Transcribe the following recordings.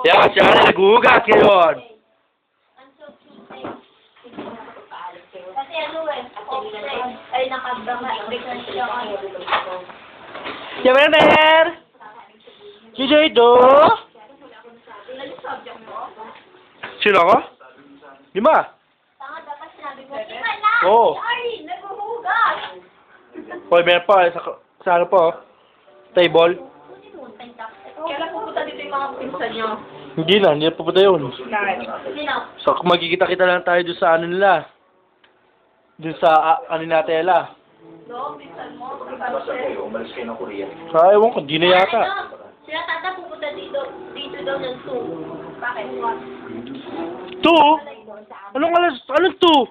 Yan, siya na naghuhugas ngayon. Kasi ano ay nakabanga. Siyempre, Ner! Si Joydo? Sino ako? Lima. Tanga, dapat sinabi mo. Lima lang! Oo. Sorry, naghuhugas! Hoy, meron pa. Sa ano po? Table. Kailan pupunta dito yung mga pinsan nyo? Hindi na pupunta yun. Sino? So, kung magkikita-kita lang tayo doon sa ano nila. Doon sa ano natela. No, pinsan mo. Umalis kayo ng Korea. Ewan ko, di na yata. Sila tata pupunta dito daw ng 2. Bakit? 2? Anong 2?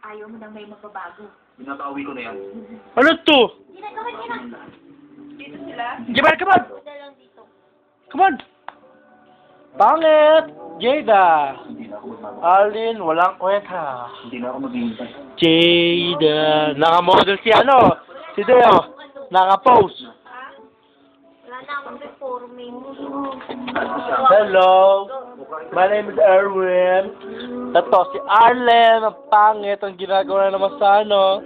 Ayaw mo nang may magbabago. Binatauwi ko na yan. Anong 2? Ginagawa niya na. Dito sila? Jamal, come on! Punta lang dito. Come on! Pangit! Jada! Hindi na ako magmamahal. Alin, walang kwenta. Hindi na ako maghihintay. Jada! Naka-model si ano? Si Deo. Naka-pose. Wala na akong reforming. Hello! My name is Erwin. Ito, si Arlen. Ang pangit. Ang ginagawa na naman sa ano.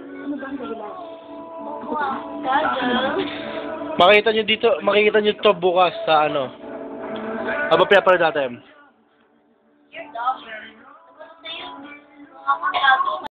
Makikita nyo to bukas sa ano. Ano ba pinapanood natin? Your daughter. Ako